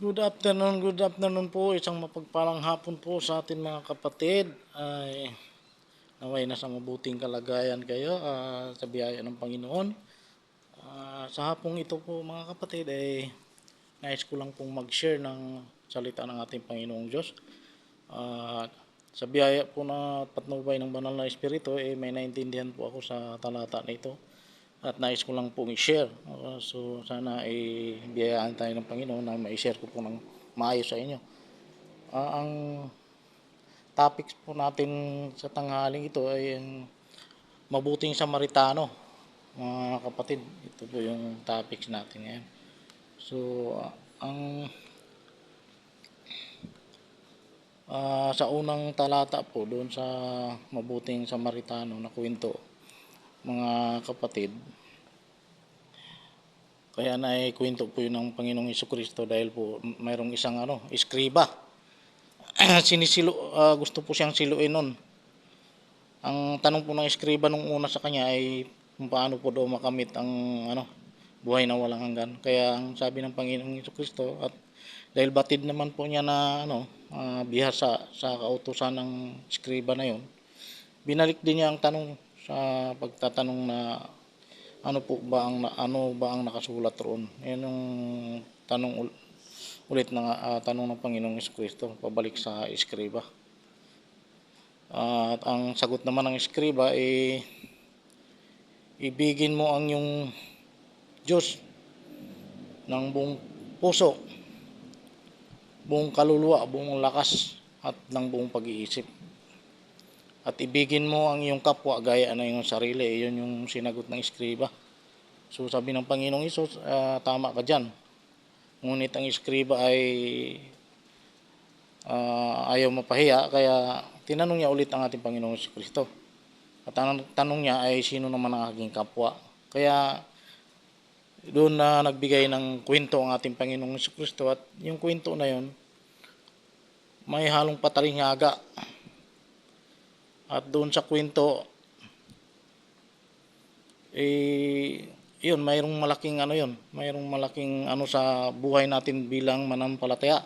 Good afternoon po. Isang mapagpalang hapon po sa atin mga kapatid. Ay naway nasa mabuting kalagayan kayo sa biyaya ng Panginoon. Sa hapong ito po mga kapatid ay nais ko lang pong mag-share ng salita ng ating Panginoong Diyos. Sa biyaya po na patnubay ng banal na Espiritu may naintindihan po ako sa talata na ito. At nais ko lang pong i-share. So sana ay biyayaan tayo ng Panginoon na ma-share ko po ng maayos sa inyo. Ang topics po natin sa tanghaling ito ay ang mabuting Samaritano. Mga kapatid, ito po yung topics natin ngayon. So ang sa unang talata po doon sa mabuting Samaritano na kwento, mga kapatid, kaya naikwento po yun ng Panginoong Jesucristo dahil po mayroong isang iskriba. Gusto po siyang siluin nun. Ang tanong po ng iskriba nung una sa kanya ay kung paano po daw makamit ang buhay na walang hanggan. Kaya ang sabi ng Panginoong Jesucristo, at dahil batid naman po niya na bihasa sa kautusan ng iskriba na yon, binalik din niya ang tanong sa pagtatanong na ano ba ang nakasulat roon. Yan yung tanong ulit na tanong ng Panginoong Jesucristo pabalik sa iskriba. At ang sagot naman ng iskriba ay ibigin mo ang iyong Diyos ng buong puso, buong kaluluwa, buong lakas at ng buong pag-iisip. At ibigin mo ang iyong kapwa gaya ng iyong sarili. Iyon yung sinagot ng iskriba. So sabi ng Panginoong Hesus, tama ka dyan. Ngunit ang iskriba ay ayaw mapahiya, kaya tinanong niya ulit ang ating Panginoong Jesucristo. At ang tanong niya ay sino naman ang aking kapwa. Kaya doon na nagbigay ng kwento ang ating Panginoong Jesucristo, at yung kwento na yon may halong patalingaga. At doon sa kwento yun, mayroong malaking sa buhay natin bilang manampalataya.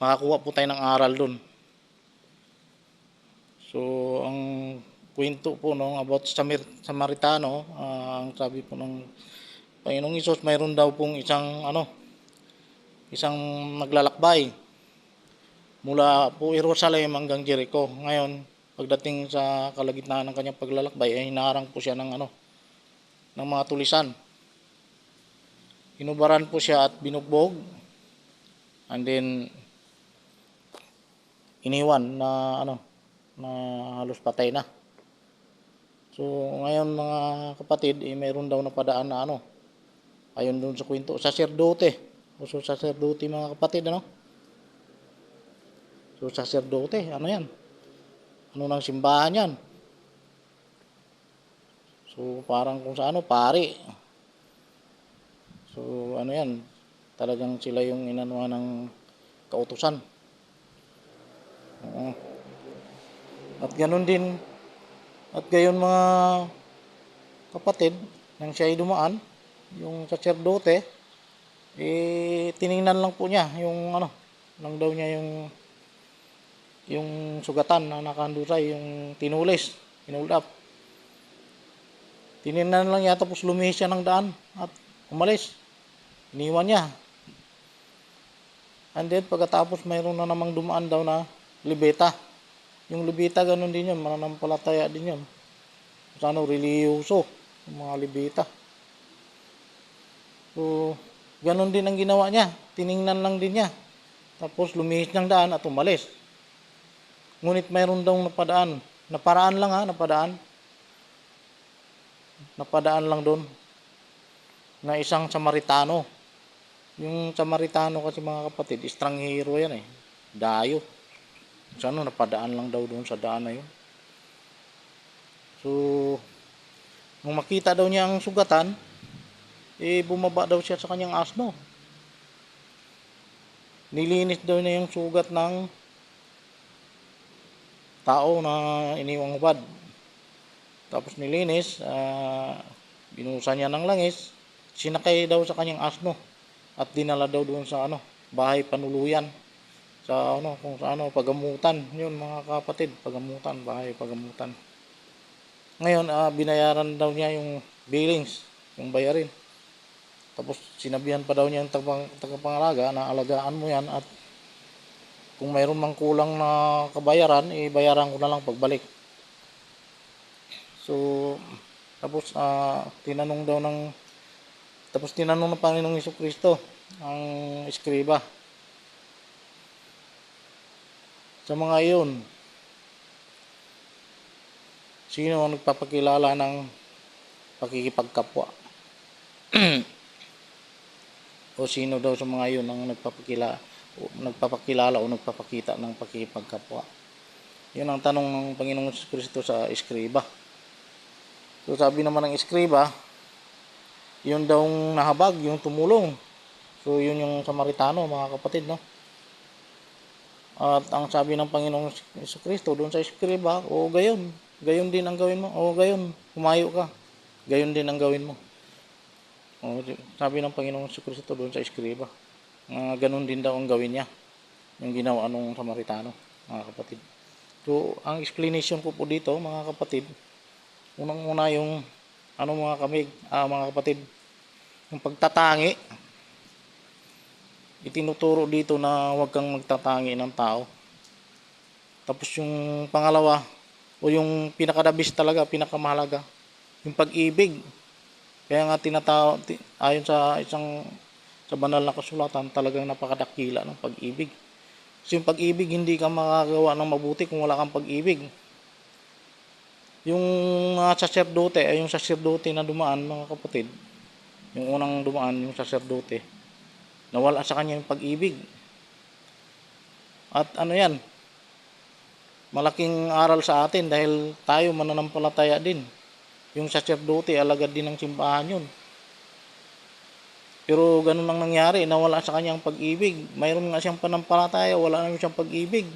Makakuha po tayo ng aral doon. So ang kwento po about Samaritano, ang sabi po ng Panginoong Hesus, mayroon daw pong isang naglalakbay mula po Jerusalem hanggang Jericho. Ngayon, pagdating sa kalagitnaan ng kanyang paglalakbay ay hinaharang po siya ng mga tulisan. Hinubaran po siya at binugbog, and then iniwan na halos patay na. So ngayon mga kapatid, mayroon daw na padaan na ayon doon sa kwento, saserdote mga kapatid. So saserdote, yan? Ano ng simbahan yan? So parang kung sa pari. So yan? Talagang sila yung inanuhan ng kautusan. At gayon mga kapatid, nang siya ay dumaan, yung saserdote, tiningnan lang po niya yung lang daw niya yung sugatan na nakahandusay, yung tinulis, hold up. Tiningnan lang niya, tapos lumihis siya ng daan at umalis. Iniwan niya. And then pagkatapos mayroon na namang dumaan daw na libeta. Yung libeta ganun din yun, mananampalataya din yun. Reliyoso, yung mga libeta. So ganun din ang ginawa niya. Tiningnan lang din niya. Tapos lumihis ng daan at umalis. Ngunit mayroon daw napadaan. Napadaan lang doon na isang Samaritano. Yung Samaritano kasi mga kapatid, estranghero yan dayo. So napadaan lang daw doon sa daan na yun. So nung makita daw niya ang sugatan, bumaba daw siya sa kanyang asno. Nilinis daw niya yung sugat ng tao na iniwang hubad. Tapos nilinis, binuhusan niya ng langis, sinakay daw sa kanyang asno. at dinala daw doon sa bahay panuluyan, sa kung sa pagamutan. Yun mga kapatid, pagamutan, bahay pagamutan. Ngayon binayaran daw niya yung billings, yung bayarin. Tapos sinabihan pa daw niya yung tagapangalaga na alagaan mo yan, at kung mayroon mang kulang na kabayaran, bayaran ko na lang pagbalik. So tapos tinanong ng Panginoong Jesucristo ang eskriba sa mga iyon, sino ang nagpapakilala ng pakikipagkapwa? O sino daw sa mga iyon ang nagpapakilala o nagpapakita ng pakikipagkapwa? Yun ang tanong ng Panginoong Jesucristo sa eskriba. So sabi naman ng eskriba, yun daw nahabag, yung tumulong. So yun yung Samaritano, mga kapatid, no? At ang sabi ng Panginoong Jesucristo doon sa eskriba, o gayon din ang gawin mo. O gayon, humayo ka, gayon din ang gawin mo. O, sabi ng Panginoong Jesucristo doon sa eskriba, ganun din daw ang gawin niya, yung ginawa nung Samaritano, mga kapatid. So ang explanation ko po dito, mga kapatid, unang-una yung mga kapatid, yung pagtatangi. Itinuturo dito na huwag kang magtatangi ng tao. Tapos yung pangalawa, o yung pinakadabis talaga, pinakamahalaga, yung pag-ibig. Kaya nga ayon sa banal na kasulatan, talagang napakadakila ng pag-ibig. Kasi yung pag-ibig, hindi ka makagawa ng mabuti kung wala kang pag-ibig. Yung yung saserdote na dumaan, mga kapatid, yung unang dumaan, yung saserdote, nawala sa kanya yung pag-ibig. At yan, malaking aral sa atin dahil tayo mananampalataya din. Yung saserdote, alagad din ng simbahan yun. Pero ganun lang nangyari, nawala sa kanya ang pag-ibig. Mayroon nga siyang panampalataya, wala naman siyang pag-ibig.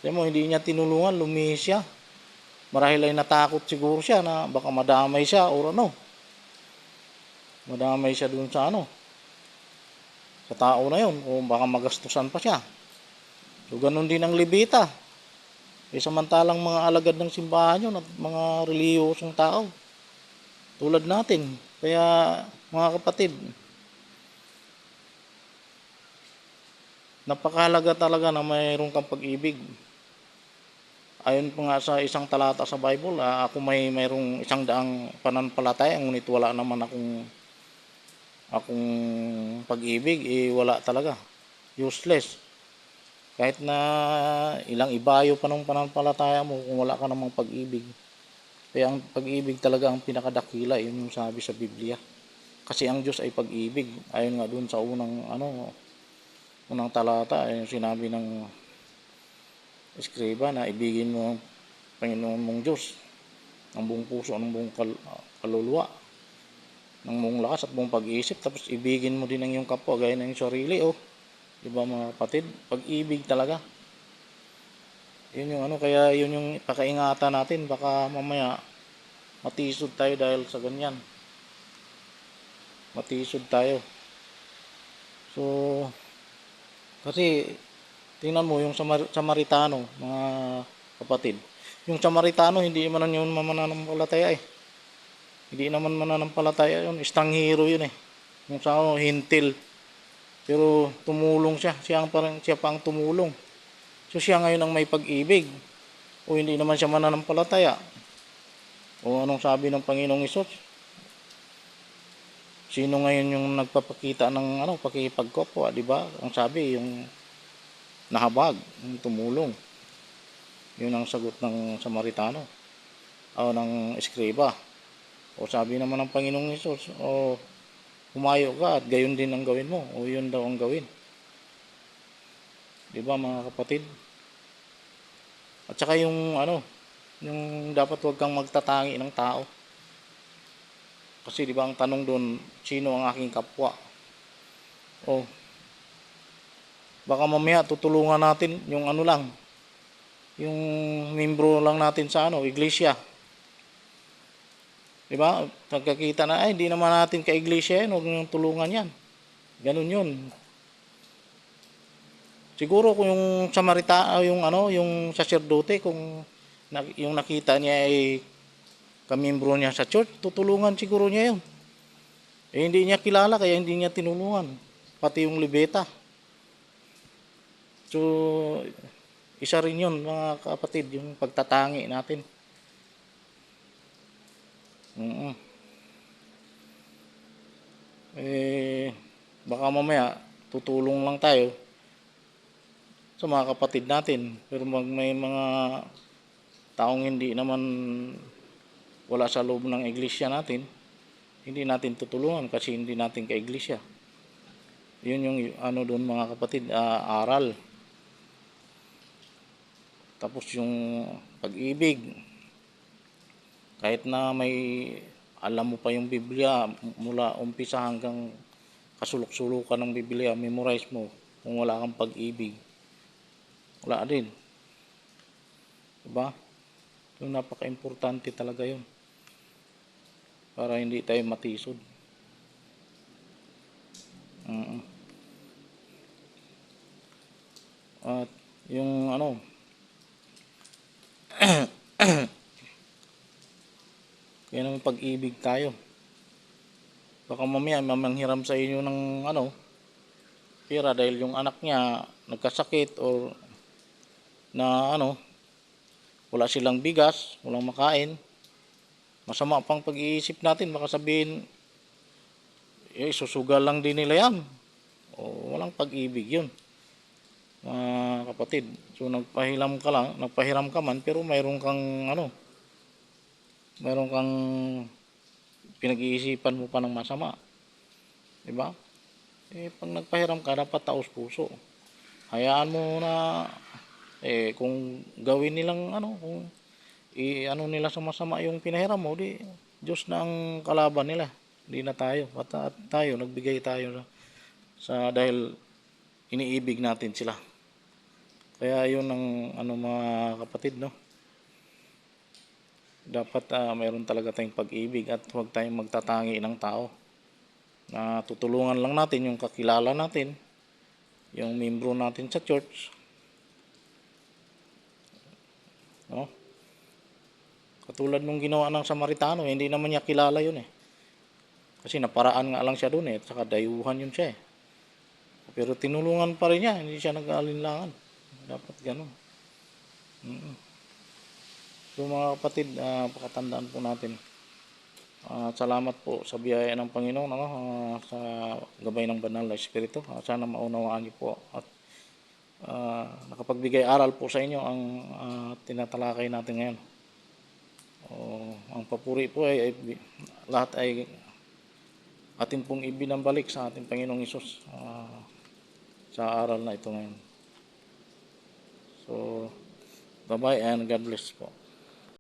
Kasi hindi niya tinulungan, lumihis siya. Marahil ay natakot siguro siya na baka madamay siya o madamay siya dun sa sa tao na yun, o baka magastusan pa siya. So ganun din ang Levita. Samantalang mga alagad ng simbahan yun at mga reliyosong tao tulad natin. Kaya mga kapatid, napakahalaga talaga na mayroon kang pag-ibig. Ayon po nga sa isang talata sa Bible, ako mayroong 100 pananampalataya, ngunit wala naman akong pag-ibig, wala talaga. Useless. Kahit na ilang ibayo pa ng pananampalataya mo, kung wala ka namang pag-ibig. Kaya ang pag-ibig talaga ang pinakadakila, yun yung sabi sa Biblia. Kasi ang Diyos ay pag-ibig. Ayon nga dun sa unang talata, yung sinabi ng eskriba na ibigin mo ang Panginoon mong Diyos ng buong puso, ng buong kaluluwa, ng buong lakas at buong pag-iisip. Tapos ibigin mo din ang iyong kapwa gaya ng iyong sarili. Diba mga kapatid? Pag-ibig talaga. Yun yung kaya yun yung pakaingatan natin. Baka mamaya matisod tayo dahil sa ganyan. Matisod tayo. So, kasi tingnan mo yung Samaritano, mga kapatid. Yung Samaritano, hindi man yun mananampalataya Hindi naman mananampalataya yun. Estranghero yun Yung sa hintil. Pero tumulong siya. Siya pa ang tumulong. So siya ngayon ang may pag-ibig. O hindi naman siya mananampalataya. O anong sabi ng Panginoong Hesus? Sino ngayon yung nagpapakita ng pakikipagkapwa, di ba? Ang sabi, yung nahabag, yung tumulong. Yun ang sagot ng Samaritano. O ng eskriba. O sabi naman ng Panginoong Hesus, humayo ka at gayon din ang gawin mo. O yun daw ang gawin. Di ba mga kapatid? At saka yung yung dapat huwag kang magtatangi ng tao. Kasi di ba ang tanong doon, sino ang aking kapwa? Baka mamaya tutulungan natin yung yung membro lang natin sa iglesia. Di ba? Pagkakita na, hindi naman natin ka-iglesia yan, huwag niyong tulungan yan. Ganun yun. Siguro kung yung yung ano, yung saserdote, kung yung nakita niya ay kamiembro niya sa church, tutulungan siguro niya yun. Eh hindi niya kilala kaya hindi niya tinulungan. Pati yung libeta. So, isa rin yun mga kapatid, yung pagtatangi natin. Mm. Eh, baka mamaya tutulong lang tayo sa mga kapatid natin. Pero may mga taong hindi naman wala sa loob ng iglesia natin, hindi natin tutulungan kasi hindi natin ka-iglesia. Yun yung ano doon mga kapatid, aral. Tapos yung pag-ibig. Kahit na may alam mo pa yung Biblia mula umpisa hanggang kasulok-sulukan ng Biblia, memorize mo. Kung wala kang pag-ibig, wala din. Diba? Yung napaka-importante talaga yun. Para hindi tayo matisod. At yung ano, kaya naman pag-ibig tayo. Baka mamaya mamanghiram sa inyo ng ano, pera dahil yung anak niya nagkasakit or na ano, wala silang bigas, walang makain. Masama pang pag-iisip natin, baka sabihin, eh, susugal lang din nila yan. O walang pag-ibig yun. Kapatid, so nagpahiram ka man, pero mayroon kang ano, mayroon kang pinag-iisipan mo pa ng masama. Diba? Eh, pag nagpahiram ka, dapat taos puso. Hayaan mo na, kung gawin nilang ano, kung ano nila sa masama yung pinahiram mo, di Diyos na ang kalaban nila. Hindi na tayo. At tayo, nagbigay tayo sa dahil iniibig natin sila. Kaya yun ang ano mga kapatid, no? Dapat mayroon talaga tayong pag-ibig at huwag tayong magtatangi ng tao. Na tutulungan lang natin yung kakilala natin, yung membro natin sa church, no? Katulad nung ginawa ng Samaritano, hindi naman niya kilala yun eh. Kasi naparaan nga lang siya doon eh, at saka dayuhan yun siya eh. Pero tinulungan pa rin niya, hindi siya nag-aalinlangan. Dapat ganun. So mga kapatid, pakatandaan po natin. Salamat po sa biyaya ng Panginoon, ano, sa gabay ng banal na Espiritu. Sana maunawaan niyo po at nakapagbigay aral po sa inyo ang tinatalakay natin ngayon. Ang papuri po ay lahat ay atin pong ibinabalik sa ating Panginoong Hesus sa aral na ito ngayon. So, bye-bye and God bless po.